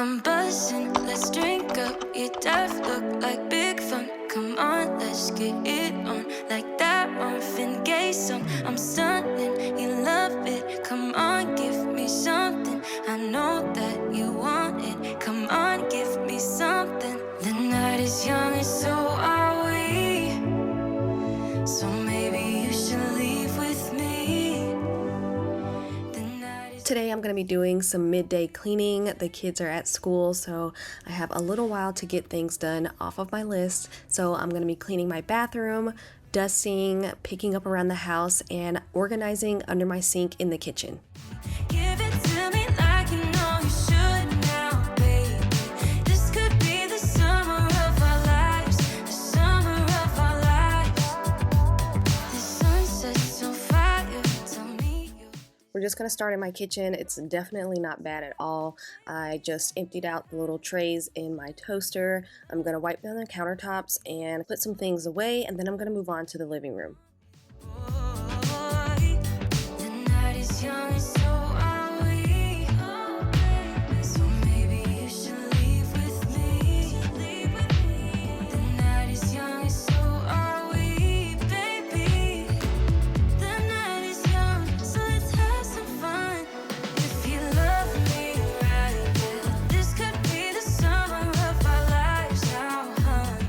I'm buzzing, let's drink up. Your death look like big fun. Come on, let's get it on. Like that Marvin Gaye song. I'm stunning, you love it. Come on, give me something. I know that you want it. Come on, give me something. The night is young and so are we. So maybe you should leave with me. Today I'm going to be doing some midday cleaning. The kids are at school, so I have a little while to get things done off of my list. So I'm going to be cleaning my bathroom, dusting, picking up around the house, and organizing under my sink in the kitchen. Give it to me like you know you should now, baby. This could be the summer of our lives, the summer of our lives. The sunset's on fire, tell me you. We're just going to start in my kitchen. It's definitely not bad at all. I just emptied out the little trays in my toaster. I'm going to wipe down the countertops and put some things away, and then I'm going to move on to the living room. The night is young and so are we. So maybe you should leave with me. The night is young and so are we, baby. The night is young, so let's have some fun. If you love me right, yeah, this could be the summer of our lives now, honey.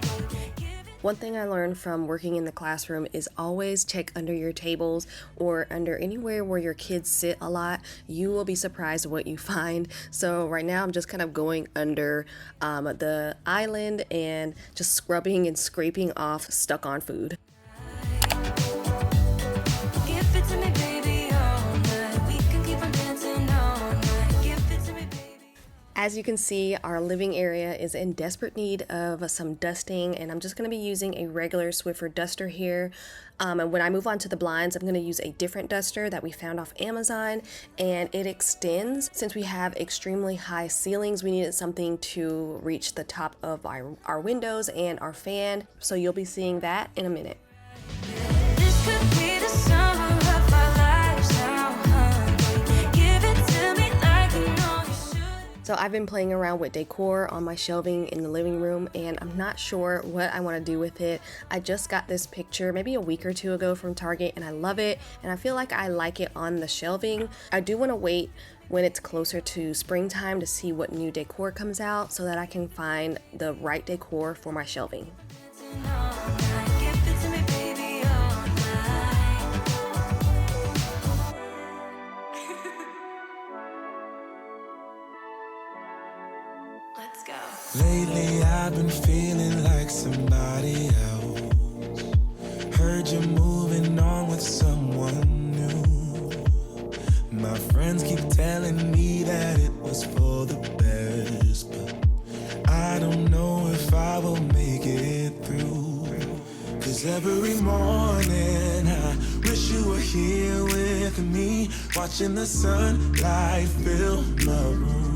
One thing I learned from working in the classroom is always check under your tables or under anywhere where your kids sit a lot. You will be surprised what you find. So right now I'm just kind of going under the island and just scrubbing and scraping off stuck on food. Give it to me, baby, all night. We can keep on dancing all night. Give it to me, baby. As you can see, our living area is in desperate need of some dusting, and I'm just going to be using a regular Swiffer duster here. And when I move on to the blinds, I'm going to use a different duster that we found off Amazon, and it extends. Since we have extremely high ceilings, we needed something to reach the top of our windows and our fan, so you'll be seeing that in a minute. This could be the summer of our lives now, honey. Give it to me like you know you should. So I've been playing around with decor on my shelving in the living room, and I'm not sure what I want to do with it. I just got this picture maybe a week or two ago from Target, and I love it, and I feel like I like it on the shelving. I do want to wait when it's closer to springtime to see what new decor comes out so that I can find the right decor for my shelving. Dancing all night. Give it to me, baby, all night. Let's go. Lately I've been feeling like somebody else. Heard you're moving on with someone new. My friends keep telling me that it was for the best, but I don't know if I will make it through. Cause every morning I wish you were here with me, watching the sunlight fill my room.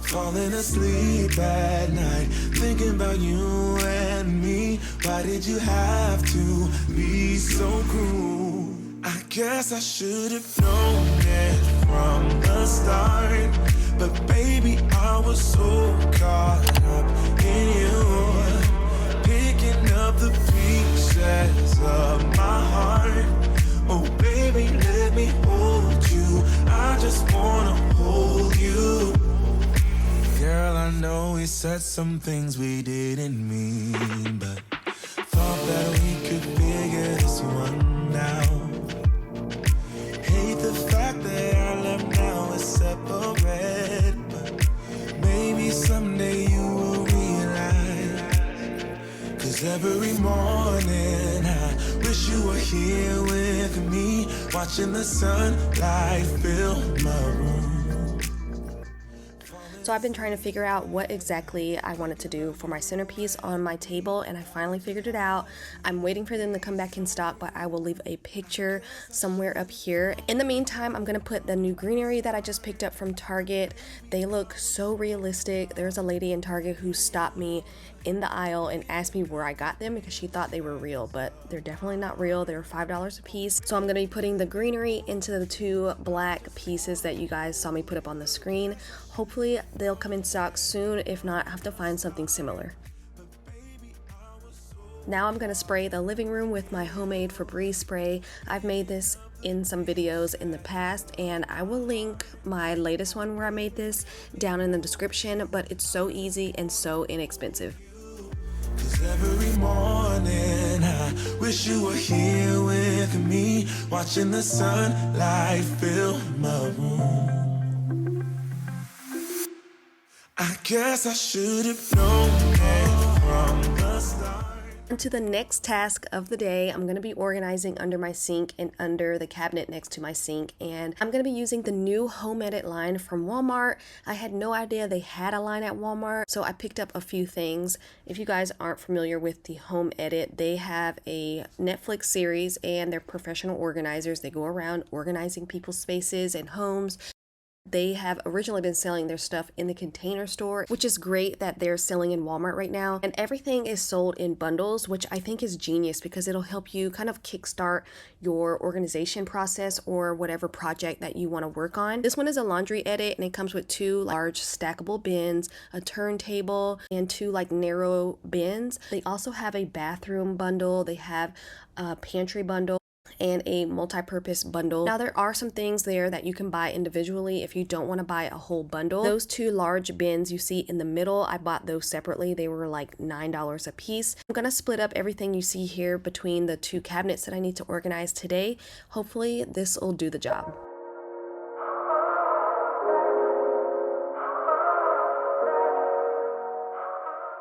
Falling asleep at night, thinking about you and me. Why did you have to be so cruel? I guess I should have known it from the start, but baby, I was so caught up in you, picking up the pieces of my heart. Oh baby, let me hold you, I just wanna hold you. Girl, I know we said some things we didn't mean, but thought that we could figure this one out. Hate the fact that our love now is separate, but maybe someday you will realize. Cause every morning I wish you were here with me, watching the sunlight fill my room. So I've been trying to figure out what exactly I wanted to do for my centerpiece on my table, and I finally figured it out. I'm waiting for them to come back in stock, but I will leave a picture somewhere up here. In the meantime, I'm going to put the new greenery that I just picked up from Target. They look so realistic. There's a lady in Target who stopped me in the aisle and asked me where I got them because she thought they were real, but they're definitely not real. They're $5 a piece. So I'm going to be putting the greenery into the two black pieces that you guys saw me put up on the screen. Hopefully they'll come in stock soon. If not, I have to find something similar. Now I'm gonna spray the living room with my homemade Febreze spray. I've made this in some videos in the past, and I will link my latest one where I made this down in the description, but it's so easy and so inexpensive. 'Cause every morning I wish you were here with me, watching the sunlight fill my room. I guess I should have known it from the start. And to the next task of the day, I'm going to be organizing under my sink and under the cabinet next to my sink. And I'm going to be using the new Home Edit line from Walmart. I had no idea they had a line at Walmart, so I picked up a few things. If you guys aren't familiar with the Home Edit, they have a Netflix series and they're professional organizers. They go around organizing people's spaces and homes. They have originally been selling their stuff in the Container Store, which is great that they're selling in Walmart right now. And everything is sold in bundles, which I think is genius because it'll help you kind of kickstart your organization process or whatever project that you want to work on. This one is a laundry edit and it comes with 2 large stackable bins, a turntable, and 2 like narrow bins. They also have a bathroom bundle. They have a pantry bundle and a multi-purpose bundle. Now there are some things there that you can buy individually if you don't want to buy a whole bundle. Those 2 large bins you see in the middle, I bought those separately. They were like $9 a piece. I'm gonna split up everything you see here between the 2 cabinets that I need to organize today. Hopefully this will do the job.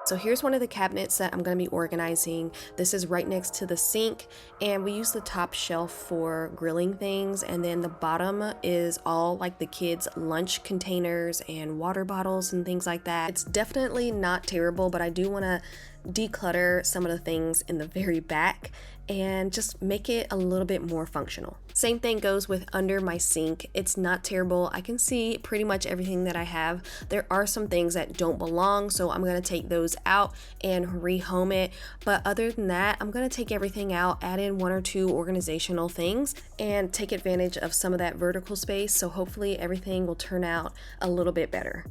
So here's one of the cabinets that I'm going to be organizing. This is right next to the sink, and we use the top shelf for grilling things, and then the bottom is all like the kids' lunch containers and water bottles and things like that. It's definitely not terrible, but I do want to declutter some of the things in the very back and just make it a little bit more functional. Same thing goes with under my sink. It's not terrible. I can see pretty much everything that I have. There are some things that don't belong, so I'm gonna take those out and rehome it. But other than that, I'm gonna take everything out, add in 1 or 2 organizational things, and take advantage of some of that vertical space. So hopefully everything will turn out a little bit better.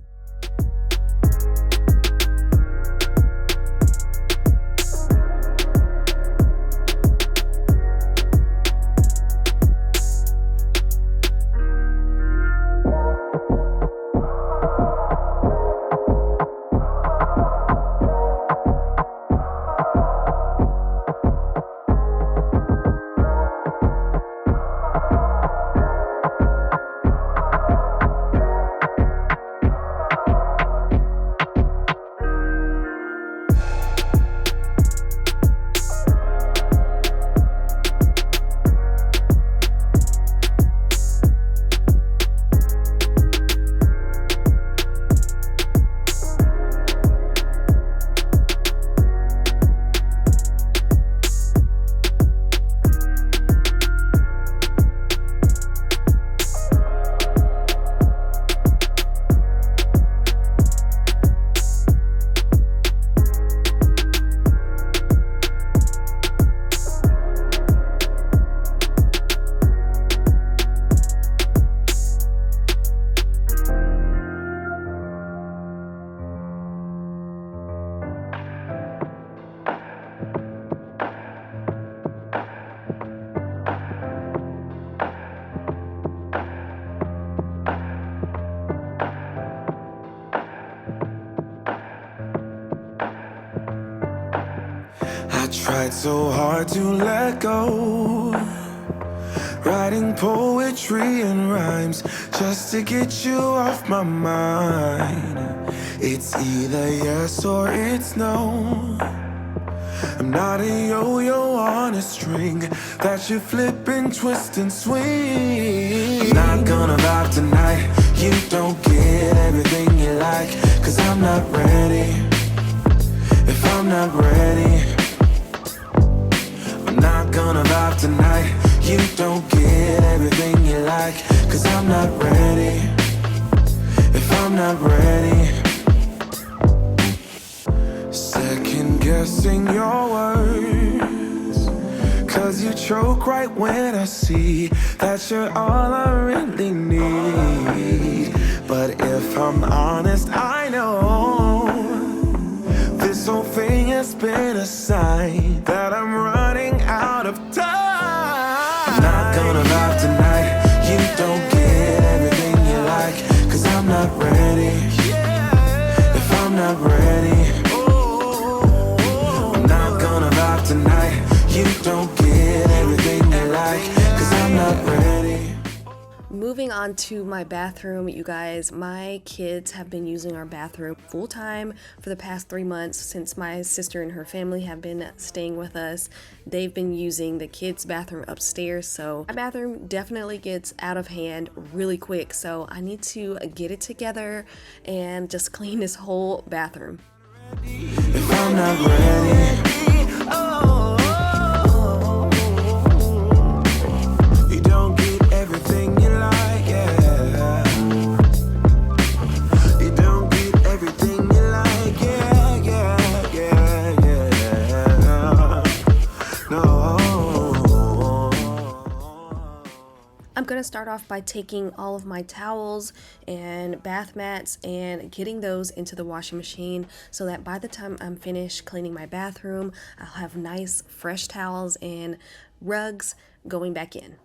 Tried so hard to let go, writing poetry and rhymes just to get you off my mind. It's either yes or it's no. I'm not a yo-yo on a string that you flip and twist and swing. I'm not gonna vibe tonight. You don't get everything you like, 'cause I'm not ready. If I'm not ready, I'm not gonna vibe tonight. You don't get everything you like, 'cause I'm not ready. If I'm not ready, second guessing your words, 'cause you choke right when I see that you're all I really need. But if I'm honest, I know this whole thing has been a sign that I'm running out of time. I'm not gonna vibe tonight. You don't get everything you like, 'cause I'm not ready. If I'm not ready, I'm not gonna vibe tonight. You don't get everything you like, 'cause I'm not ready. Moving on to my bathroom, you guys, my kids have been using our bathroom full time for the past 3 months since my sister and her family have been staying with us. They've been using the kids' bathroom upstairs, so my bathroom definitely gets out of hand really quick, so I need to get it together and just clean this whole bathroom. If I'm not ready, you don't get everything you like, yeah. You don't get everything you like, yeah. No. I'm gonna start off by taking all of my towels and bath mats and getting those into the washing machine so that by the time I'm finished cleaning my bathroom, I'll have nice fresh towels and rugs going back in.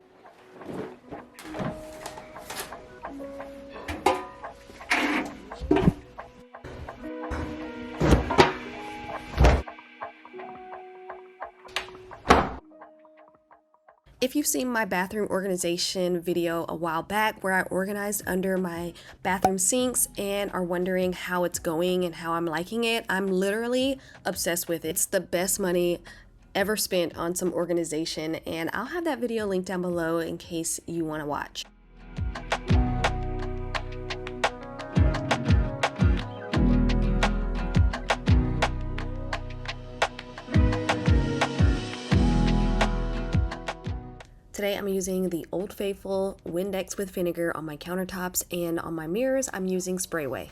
If you've seen my bathroom organization video a while back where I organized under my bathroom sinks and are wondering how it's going and how I'm liking it, I'm literally obsessed with it. It's the best money ever spent on some organization, and I'll have that video linked down below in case you want to watch. Today I'm using the Old Faithful Windex with vinegar on my countertops, and on my mirrors I'm using Sprayway.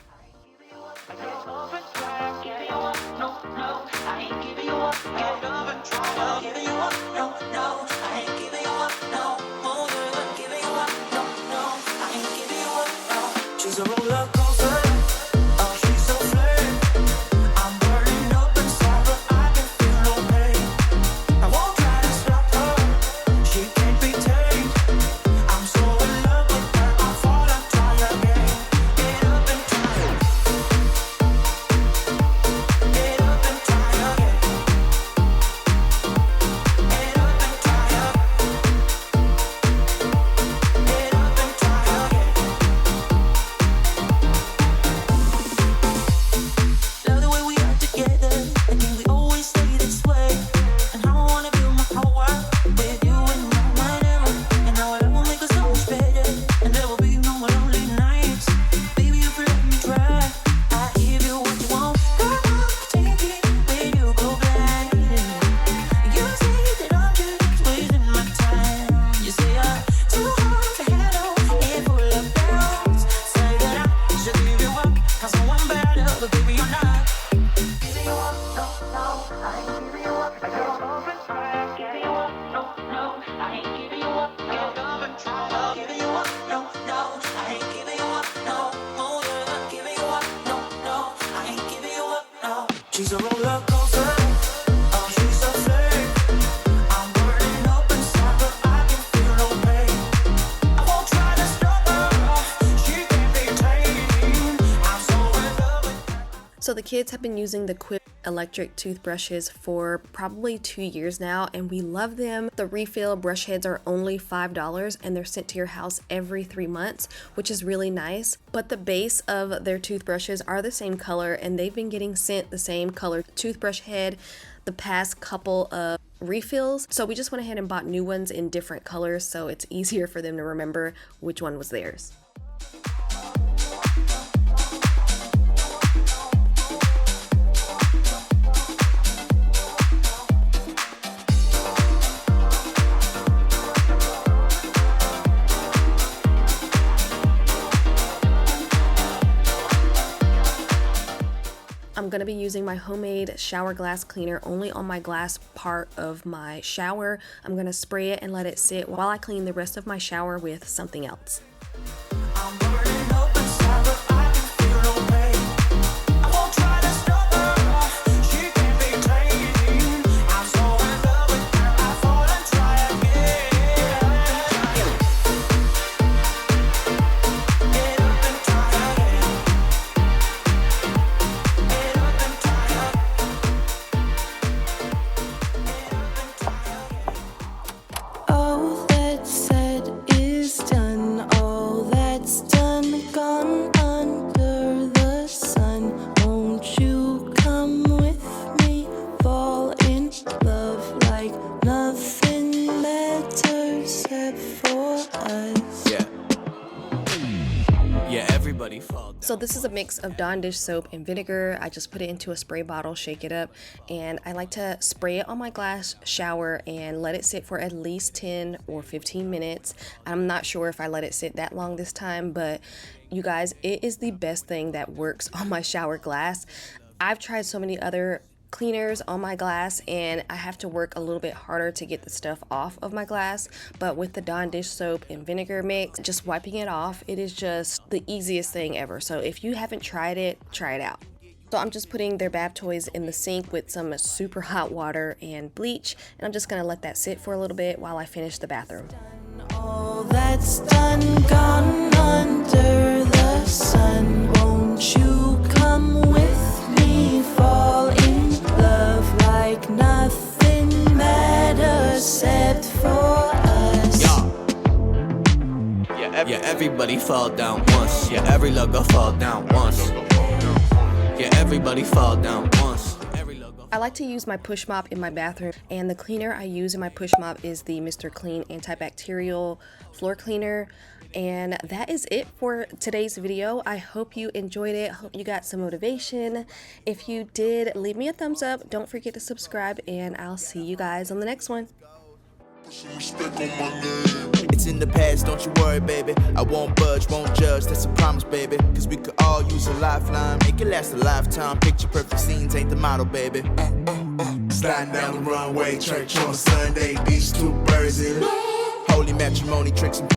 She's a roller coaster. Oh, she's so flame. I'm burning up inside, but I can feel no pain. I won't try to stop her. She can't be tamed. I'm so in love with her. I fall and try again. Get up and try again. Get up and try again. Get up and try again. Get up and try again. Love the way we are together. I think we always stay this way. And how I wanna build my whole world with you and my never. And now our love will make us so much better. And there will be no more lonely nights. Baby, if you let me try, I give you what you want. Come on, take it when you go blind. You say that I'm just wasting my time. You say I'm too hard to handle and full of doubts. Say that I should give you up, 'cause I want better, but baby, you're not. Giving you up, no, no, I ain't giving you up. Get up and try, giving you up, no, no, I ain't giving you up. Get up and try, giving you up, no, no, I ain't giving you up, no, oh yeah, giving you up, no, no, I ain't giving you up, no. She's a roller coaster, oh she's a flame. I'm burning up inside, but I can feel no pain. I won't try to stop her, she can't be tamed. I'm so in love with her. So the kids have been using the Quip electric toothbrushes for probably 2 years now, and we love them. The refill brush heads are only $5 and they're sent to your house every 3 months, which is really nice. But the base of their toothbrushes are the same color, and they've been getting sent the same color toothbrush head the past couple of refills. So we just went ahead and bought new ones in different colors so it's easier for them to remember which one was theirs. I'm going to be using my homemade shower glass cleaner only on my glass part of my shower. I'm going to spray it and let it sit while I clean the rest of my shower with something else. I'm burning up inside, So this is a mix of Dawn dish soap and vinegar. I just put it into a spray bottle, shake it up, and I like to spray it on my glass shower and let it sit for at least 10 or 15 minutes. I'm not sure if I let it sit that long this time, but you guys, it is the best thing that works on my shower glass. I've tried so many other cleaners on my glass and I have to work a little bit harder to get the stuff off of my glass, but with the Dawn dish soap and vinegar mix, just wiping it off, it is just the easiest thing ever. So if you haven't tried it, try it out. So I'm just putting their bath toys in the sink with some super hot water and bleach, and I'm just gonna let that sit for a little bit while I finish the bathroom. All that's done, gone under the sun. Won't you come with me? Fall in love like nothing matters except for us. Yeah, everybody fall down once. Yeah, every logo fall down once. Yeah, everybody fall down once. I like to use my push mop in my bathroom, and the cleaner I use in my push mop is the Mr. Clean antibacterial floor cleaner. And that is it for today's video. I hope you enjoyed it. Hope you got some motivation. If you did, leave me a thumbs up. Don't forget to subscribe, and I'll see you guys on the next one. It's in the past, don't you worry, baby. I won't budge, won't judge, that's a promise, baby. Cause we could all use a lifeline, make it last a lifetime. Picture perfect scenes ain't the model, baby. Sliding down the runway, church on a Sunday, these two birds in love. Holy matrimony tricks and